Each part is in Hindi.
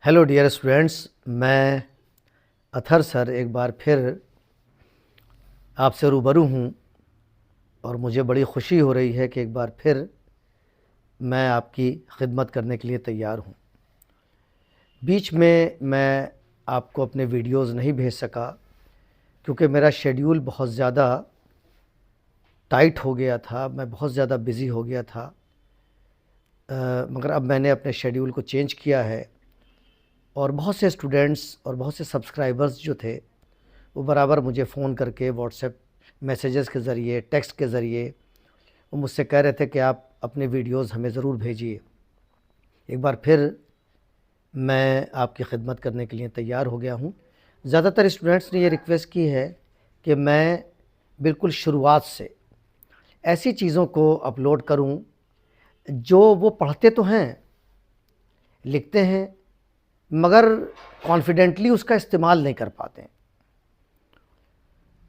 हेलो डियर स्टूडेंट्स, मैं अथर सर एक बार फिर आपसे रूबरू हूँ और मुझे बड़ी खुशी हो रही है कि एक बार फिर मैं आपकी खिदमत करने के लिए तैयार हूँ। बीच में मैं आपको अपने वीडियोज़ नहीं भेज सका क्योंकि मेरा शेड्यूल बहुत ज़्यादा टाइट हो गया था, मैं बहुत ज़्यादा बिज़ी हो गया था। मगर अब मैंने अपने शेड्यूल को चेंज किया है और बहुत से स्टूडेंट्स और बहुत से सब्सक्राइबर्स जो थे वो बराबर मुझे फ़ोन करके व्हाट्सएप मैसेजेस के ज़रिए, टेक्स्ट के ज़रिए वो मुझसे कह रहे थे कि आप अपने वीडियोज़ हमें ज़रूर भेजिए। एक बार फिर मैं आपकी खिदमत करने के लिए तैयार हो गया हूँ। ज़्यादातर स्टूडेंट्स ने ये रिक्वेस्ट की है कि मैं बिल्कुल शुरुआत से ऐसी चीज़ों को अपलोड करूँ जो वो पढ़ते तो हैं, लिखते हैं, मगर कॉन्फिडेंटली उसका इस्तेमाल नहीं कर पाते।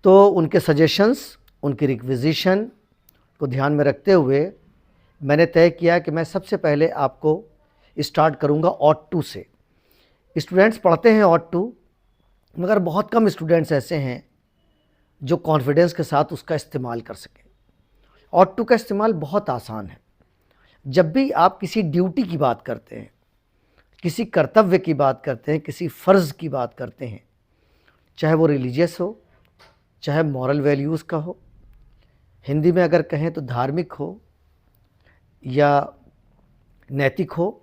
तो उनके सजेशंस, उनकी रिक्विज़िशन को ध्यान में रखते हुए मैंने तय किया कि मैं सबसे पहले आपको स्टार्ट करूंगा ऑट टू से। स्टूडेंट्स पढ़ते हैं ऑट टू, मगर बहुत कम स्टूडेंट्स ऐसे हैं जो कॉन्फिडेंस के साथ उसका इस्तेमाल कर सकें। ऑट टू का इस्तेमाल बहुत आसान है। जब भी आप किसी ड्यूटी की बात करते हैं, किसी कर्तव्य की बात करते हैं, किसी फ़र्ज़ की बात करते हैं, चाहे वो रिलीजियस हो, चाहे मॉरल वैल्यूज़ का हो, हिंदी में अगर कहें तो धार्मिक हो या नैतिक हो,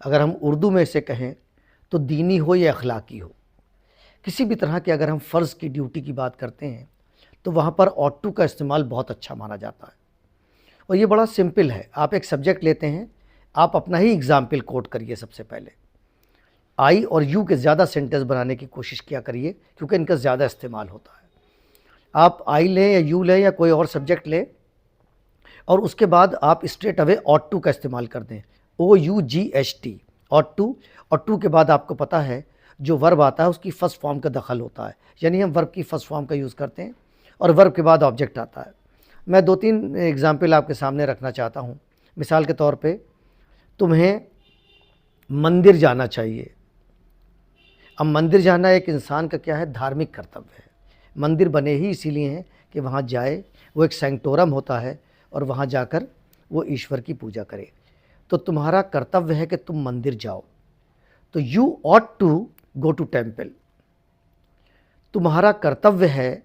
अगर हम उर्दू में इसे कहें तो दीनी हो या अखलाकी हो, किसी भी तरह के अगर हम फ़र्ज़ की ड्यूटी की बात करते हैं तो वहाँ पर ऑट टू का इस्तेमाल बहुत अच्छा माना जाता है। और ये बड़ा सिंपल है। आप एक सब्जेक्ट लेते हैं, आप अपना ही एग्ज़ाम्पल कोट करिए। सबसे पहले आई और यू के ज़्यादा सेंटेंस बनाने की कोशिश किया करिए क्योंकि इनका ज़्यादा इस्तेमाल होता है। आप आई लें या यू लें या कोई और सब्जेक्ट लें और उसके बाद आप स्ट्रेट अवे ऑट टू का इस्तेमाल कर दें। OUGHT, ought to. और टू के बाद आपको पता है जो वर्ब आता है उसकी फ़र्स्ट फॉर्म का दखल होता है, यानी हम वर्ब की फ़र्स्ट फॉर्म का यूज़ करते हैं और वर्ब के बाद ऑब्जेक्ट आता है। मैं 2-3 एग्जाम्पल आपके सामने रखना चाहता हूँ। मिसाल के तौर पे तुम्हें मंदिर जाना चाहिए। अब मंदिर जाना एक इंसान का क्या है, धार्मिक कर्तव्य है। मंदिर बने ही इसीलिए हैं कि वहाँ जाए, वो एक सैंक्टोरम होता है और वहाँ जाकर वो ईश्वर की पूजा करे। तो तुम्हारा कर्तव्य है कि तुम मंदिर जाओ, तो you ought to go to temple. तुम्हारा कर्तव्य है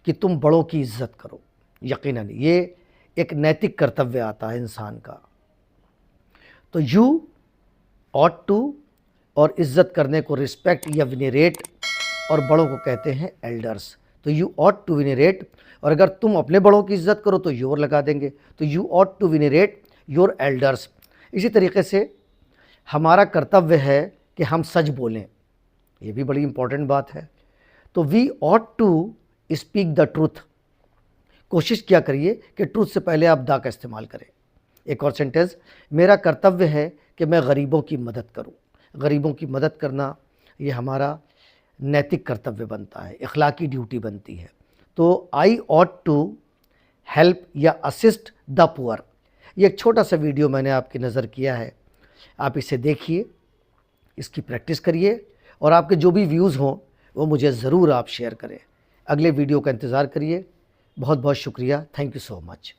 कि तुम बड़ों की इज्जत करो। यकीनन ये एक नैतिक कर्तव्य आता है इंसान का। तो यू ऑट टू, और इज्जत करने को रिस्पेक्ट या विनरेट, और बड़ों को कहते हैं एल्डर्स। तो यू ऑट टू विनरेट, और अगर तुम अपने बड़ों की इज्जत करो तो योर लगा देंगे, तो you ought to venerate your elders. इसी तरीके से हमारा कर्तव्य है कि हम सच बोलें, ये भी बड़ी इंपॉर्टेंट बात है। तो we ought to speak the truth. कोशिश किया करिए कि ट्रूथ से पहले आप दा का इस्तेमाल करें। एक और सेंटेंस, मेरा कर्तव्य है कि मैं गरीबों की मदद करूं। गरीबों की मदद करना ये हमारा नैतिक कर्तव्य बनता है, इखलाकी ड्यूटी बनती है। तो आई ऑट टू हेल्प या असिस्ट द पुअर। ये एक छोटा सा वीडियो मैंने आपकी नज़र किया है, आप इसे देखिए, इसकी प्रैक्टिस करिए और आपके जो भी व्यूज़ हों वो मुझे ज़रूर आप शेयर करें। अगले वीडियो का इंतज़ार करिए। बहुत बहुत शुक्रिया। Thank you so much.